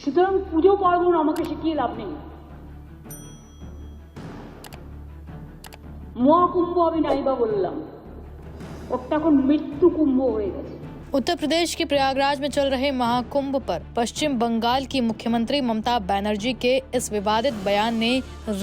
সুতরাং পুজো পার্বণ আমাকে শিখিয়ে লাভ নেই। মহাকুম্ভ আমি নাইবা বললাম, ওটা এখন মৃত্যু কুম্ভ হয়ে গেছে। उत्तर प्रदेश के प्रयागराज में चल रहे महाकुंभ पर पश्चिम बंगाल की मुख्यमंत्री ममता बनर्जी के इस विवादित बयान ने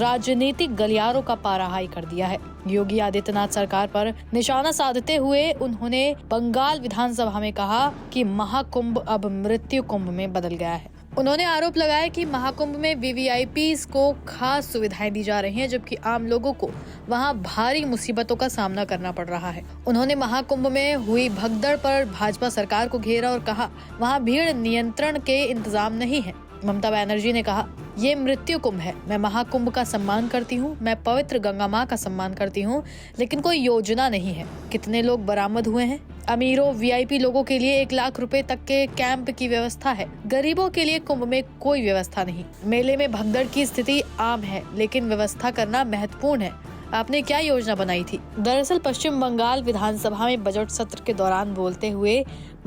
राजनीतिक गलियारों का पारा हाई कर दिया है। योगी आदित्यनाथ सरकार पर निशाना साधते हुए उन्होंने बंगाल विधानसभा में कहा कि महाकुंभ अब मृत्यु कुंभ में बदल गया है। उन्होंने आरोप लगाया कि महाकुंभ में वीवीआईपीज़ को खास सुविधाएं दी जा रही हैं, जबकि आम लोगों को वहां भारी मुसीबतों का सामना करना पड़ रहा है। उन्होंने महाकुंभ में हुई भगदड़ पर भाजपा सरकार को घेरा और कहा वहां भीड़ नियंत्रण के इंतजाम नहीं है। ममता बनर्जी ने कहा, ये मृत्यु कुंभ है। मैं महाकुंभ का सम्मान करती हूँ, मैं पवित्र गंगा माँ का सम्मान करती हूँ, लेकिन कोई योजना नहीं है। कितने लोग बरामद हुए हैं? अमीरों वीआईपी लोगों के लिए 1 लाख रुपए तक के कैंप की व्यवस्था है। गरीबों के लिए कुंभ में कोई व्यवस्था नहीं। मेले में भगदड़ की स्थिति आम है, लेकिन व्यवस्था करना महत्वपूर्ण है। आपने क्या योजना बनाई थी? दरअसल पश्चिम बंगाल विधानसभा में बजट सत्र के दौरान बोलते हुए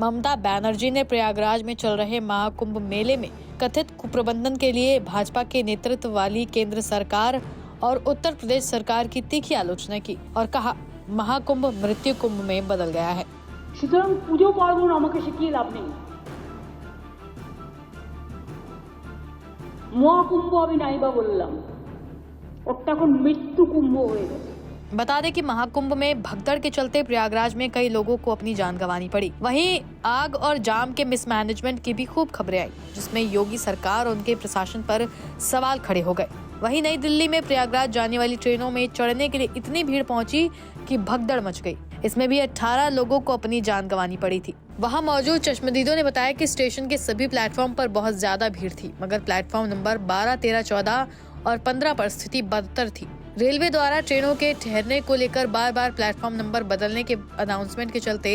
ममता बनर्जी ने प्रयागराज में चल रहे महाकुंभ मेले में कथित कुप्रबंधन के लिए भाजपा के नेतृत्व वाली केंद्र सरकार और उत्तर प्रदेश सरकार की तीखी आलोचना की और कहा महाकुंभ मृत्यु कुंभ में बदल गया है। সুতরাং পুজো পার্বণ আমাকে শিখিয়ে লাভ নেই। মহাকুম্ভ আমি নাইবা বললাম, ওটা এখন মৃত্যু কুম্ভ হয়ে গেছে। बता दें कि महाकुंभ में भगदड़ के चलते प्रयागराज में कई लोगों को अपनी जान गंवानी पड़ी। वहीं आग और जाम के मिसमैनेजमेंट की भी खूब खबरें आई, जिसमें योगी सरकार और उनके प्रशासन पर सवाल खड़े हो गए। वहीं नई दिल्ली में प्रयागराज जाने वाली ट्रेनों में चढ़ने के लिए इतनी भीड़ पहुंची कि भगदड़ मच गई। इसमें भी 18 लोगों को अपनी जान गंवानी पड़ी थी। वहां मौजूद चश्मदीदों ने बताया कि स्टेशन के सभी प्लेटफॉर्म पर बहुत ज्यादा भीड़ थी, मगर प्लेटफॉर्म नंबर 12, 13, 14 और 15 पर स्थिति बदतर थी। रेलवे द्वारा ट्रेनों के ठहरने को लेकर बार बार प्लेटफॉर्म नंबर बदलने के अनाउंसमेंट के चलते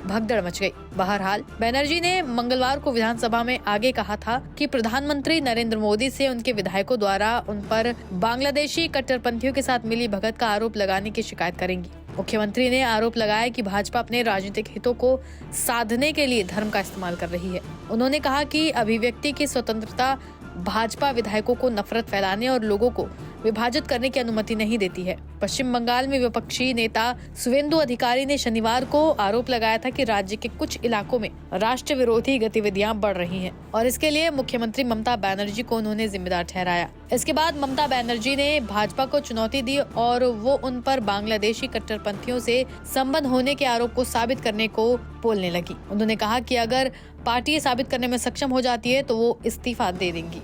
भगदड़ मच गई। बहरहाल बनर्जी ने मंगलवार को विधानसभा में आगे कहा था कि प्रधानमंत्री नरेंद्र मोदी से उनके विधायकों द्वारा उन पर बांग्लादेशी कट्टरपंथियों के साथ मिली भगत का आरोप लगाने की शिकायत करेंगी। मुख्यमंत्री ने आरोप लगाया कि भाजपा अपने राजनीतिक हितों को साधने के लिए धर्म का इस्तेमाल कर रही है। उन्होंने कहा कि अभिव्यक्ति की स्वतंत्रता भाजपा विधायकों को नफरत फैलाने और लोगों को विभाजित करने की अनुमति नहीं देती है। पश्चिम बंगाल में विपक्षी नेता शुवेंदु अधिकारी ने शनिवार को आरोप लगाया था कि राज्य के कुछ इलाकों में राष्ट्र विरोधी गतिविधियां बढ़ रही हैं और इसके लिए मुख्यमंत्री ममता बनर्जी को उन्होंने जिम्मेदार ठहराया। इसके बाद ममता बनर्जी ने भाजपा को चुनौती दी और वो उन पर बांग्लादेशी कट्टरपंथियों से संबंध होने के आरोप को साबित करने को बोलने लगी। उन्होंने कहा कि अगर पार्टी ये साबित करने में सक्षम हो जाती है तो वो इस्तीफा दे देंगी।